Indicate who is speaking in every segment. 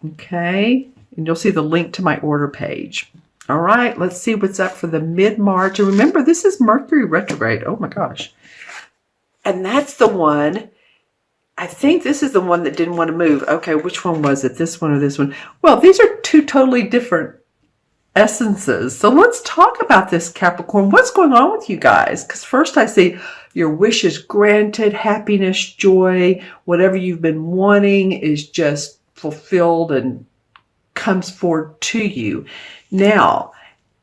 Speaker 1: Okay. And you'll see the link to my order page. All right. Let's see what's up for the mid-March. And remember, this is Mercury retrograde. Oh my gosh. And that's the one. I think this is the one that didn't want to move. Okay. Which one was it? This one or this one? Well, these are two totally different essences. So let's talk about this, Capricorn. What's going on with you guys? Because first I see your wish is granted, happiness, joy, whatever you've been wanting is just fulfilled and comes forward to you. Now,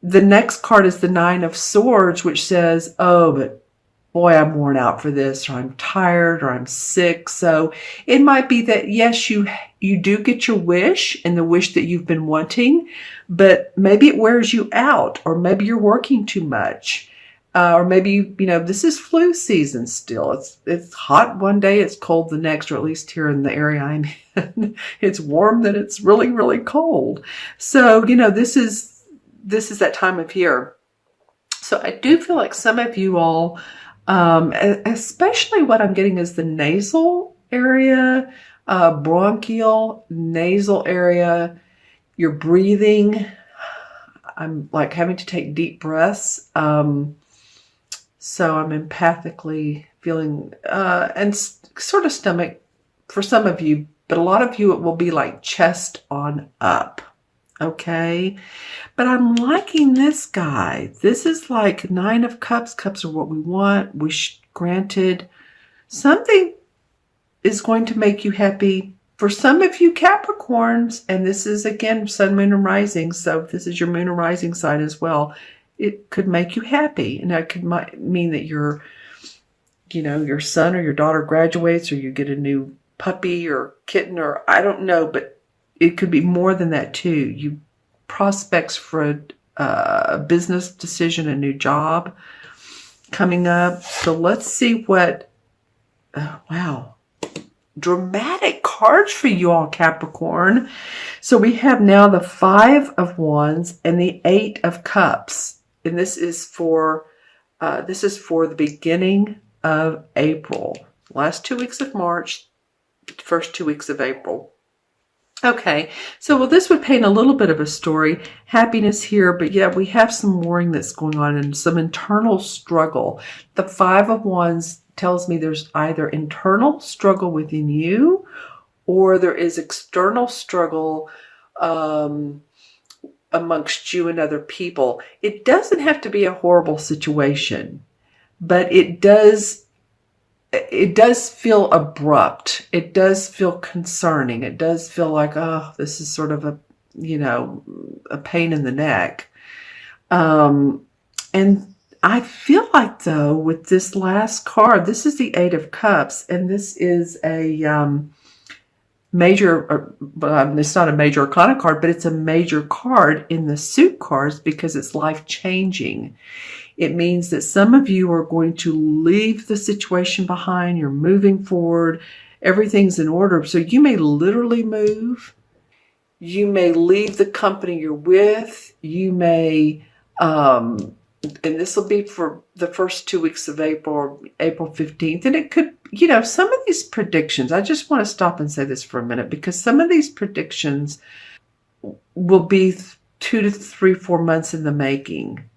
Speaker 1: the next card is the Nine of Swords, which says, oh, but boy, I'm worn out for this, or I'm tired, or I'm sick. So it might be that, yes, you do get your wish and the wish that you've been wanting, but maybe it wears you out, or maybe you're working too much. Or maybe, this is flu season still. It's hot one day, it's cold the next, or at least here in the area I'm in. It's warm, then it's really, really cold. So, this is that time of year. So I do feel like some of you all, especially what I'm getting is the nasal area, bronchial, nasal area, your breathing. I'm like having to take deep breaths. So I'm empathically feeling, and sort of stomach for some of you, but a lot of you, it will be like chest on up. Okay. But I'm liking this guy. This is like Nine of Cups. Cups are what we want. Wish granted. Something is going to make you happy. For some of you Capricorns, and this is again, Sun, Moon, and Rising. So if this is your Moon and Rising side as well, it could make you happy. And that could mean that your son or your daughter graduates, or you get a new puppy or kitten, or I don't know, but it could be more than that too. You prospects for a business decision, a new job coming up. So let's see what, wow, dramatic cards for you all, Capricorn. So we have now the Five of Wands and the Eight of Cups. And this is for the beginning of April. Last 2 weeks of March, first 2 weeks of April. Okay, so well, this would paint a little bit of a story. Happiness here, but yeah, we have some worrying that's going on and some internal struggle. The Five of Wands tells me there's either internal struggle within you, or there is external struggle amongst you and other people. It doesn't have to be a horrible situation, but it does feel abrupt. It does feel concerning. It does feel like, oh, this is sort of a pain in the neck. And I feel like, though, with this last card, this is the Eight of Cups, and this is a major, it's not a major arcana card, but it's a major card in the suit cards because it's life-changing. It means that some of you are going to leave the situation behind. You're moving forward. Everything's in order. So you may literally move. You may leave the company you're with. You may, and this will be for the first 2 weeks of April, or April 15th. And it could, some of these predictions, I just want to stop and say this for a minute, because some of these predictions will be 2 to 3, 4 months in the making.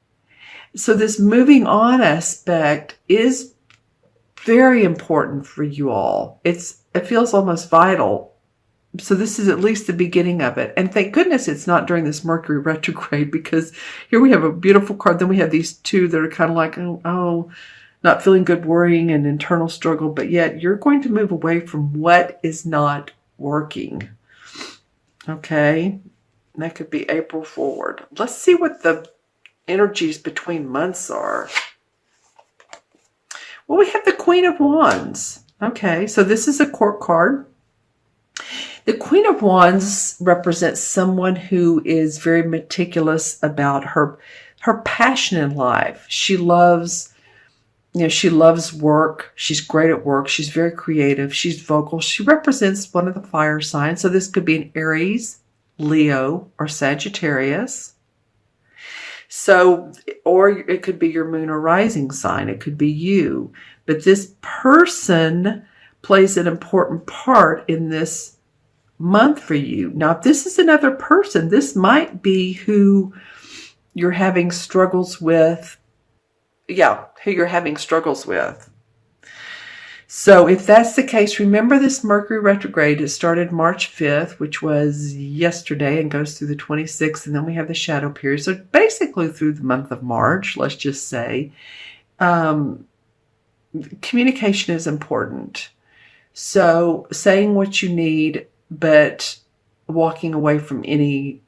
Speaker 1: So this moving on aspect is very important for you all. It feels almost vital. So this is at least the beginning of it. And thank goodness it's not during this Mercury retrograde, because here we have a beautiful card. Then we have these two that are kind of like, oh, not feeling good, worrying, and internal struggle. But yet you're going to move away from what is not working. Okay. And that could be April forward. Let's see what the energies between months are. Well, we have the Queen of Wands. Okay, so this is a court card. The Queen of Wands represents someone who is very meticulous about her passion in life. She loves, she loves work. She's great at work. She's very creative. She's vocal. She represents one of the fire signs. So this could be an Aries, Leo, or Sagittarius. So, or it could be your moon or rising sign. It could be you. But this person plays an important part in this month for you. Now, if this is another person, this might be who you're having struggles with. Yeah, who you're having struggles with. So if that's the case, remember this Mercury retrograde. It started March 5th, which was yesterday, and goes through the 26th. And then we have the shadow period. So basically through the month of March, let's just say. Communication is important. So saying what you need, but walking away from any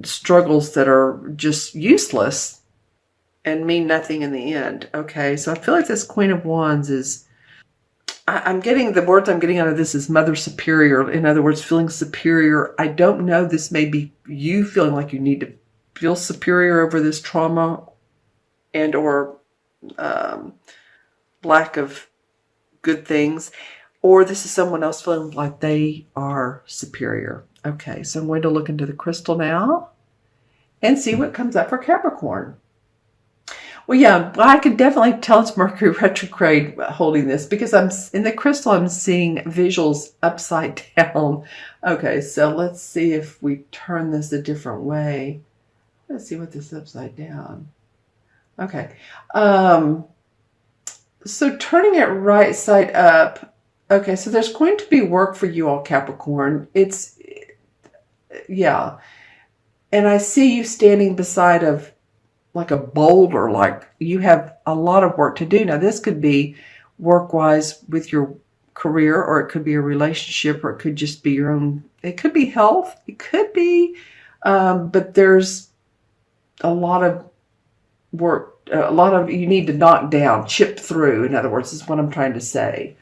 Speaker 1: struggles that are just useless and mean nothing in the end. Okay, so I feel like this Queen of Wands is, I'm getting, the words I'm getting out of this is Mother Superior. In other words, feeling superior. I don't know, this may be you feeling like you need to feel superior over this trauma and or lack of good things, or this is someone else feeling like they are superior. Okay, so I'm going to look into the crystal now and see what comes up for Capricorn. Well, yeah, I can definitely tell it's Mercury retrograde holding this, because I'm in the crystal, I'm seeing visuals upside down. Okay, so let's see if we turn this a different way. Let's see what this is upside down. Okay. So turning it right side up. Okay, so there's going to be work for you all, Capricorn. Yeah. And I see you standing beside of like a boulder, like you have a lot of work to do. Now, this could be work-wise with your career, or it could be a relationship, or it could just be your own. It could be health. It could be, but there's a lot of work. A lot of you need to knock down, chip through. In other words, is what I'm trying to say.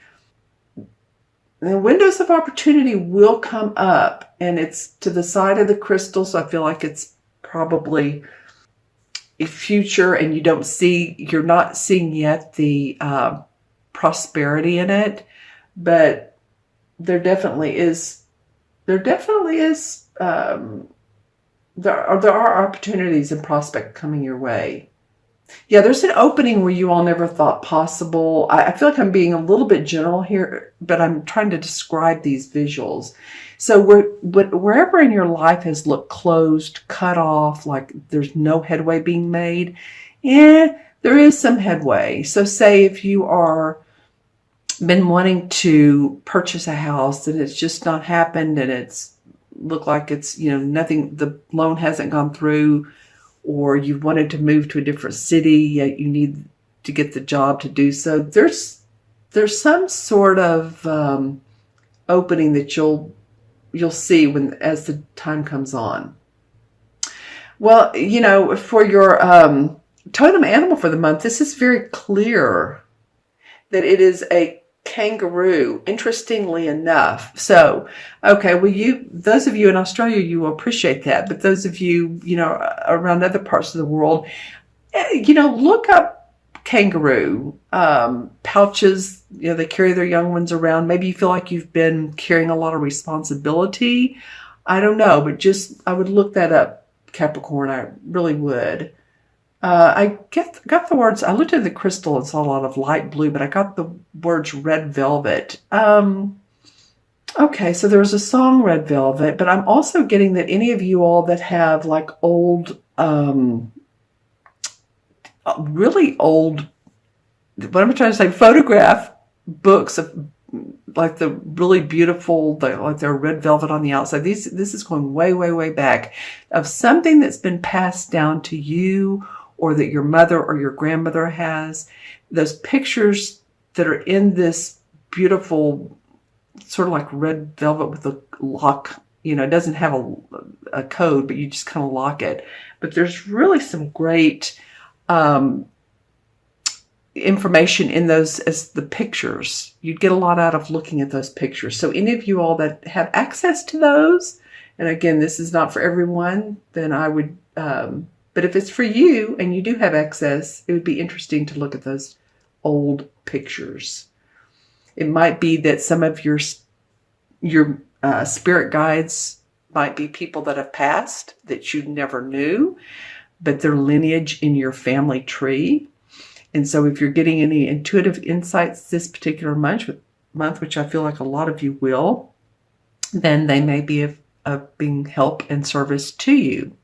Speaker 1: The windows of opportunity will come up, and it's to the side of the crystal. So I feel like it's probably a future, and you're not seeing yet the prosperity in it, but there are opportunities and prospects coming your way. Yeah, there's an opening where you all never thought possible. I feel like I'm being a little bit general here, but I'm trying to describe these visuals. So wherever in your life has looked closed, cut off, like there's no headway being made, there is some headway. So say if you are been wanting to purchase a house and it's just not happened, and it's looked like it's, nothing, the loan hasn't gone through, or you wanted to move to a different city, yet you need to get the job to do so. There's some sort of opening that you'll see as the time comes on. Well, for your totem animal for the month, this is very clear that it is a kangaroo, interestingly enough. So, okay, well, those of you in Australia, you will appreciate that. But those of you, around other parts of the world, look up kangaroo pouches. They carry their young ones around. Maybe you feel like you've been carrying a lot of responsibility. I don't know, but I would look that up, Capricorn. I really would. I got the words, I looked at the crystal and saw a lot of light blue, but I got the words red velvet. Okay, so there's a song, Red Velvet, but I'm also getting that any of you all that have like old, really old, what am I trying to say, photograph books of like the really beautiful, like they're red velvet on the outside. This is going way, way, way back, of something that's been passed down to you, or that your mother or your grandmother has. Those pictures that are in this beautiful sort of like red velvet with a lock, it doesn't have a code, but you just kind of lock it. But there's really some great information in those as the pictures. You'd get a lot out of looking at those pictures. So any of you all that have access to those, and again, this is not for everyone, then I would, but if it's for you and you do have access, it would be interesting to look at those old pictures. It might be that some of your spirit guides might be people that have passed that you never knew, but their lineage in your family tree. And so if you're getting any intuitive insights this particular month, which I feel like a lot of you will, then they may be of being help and service to you.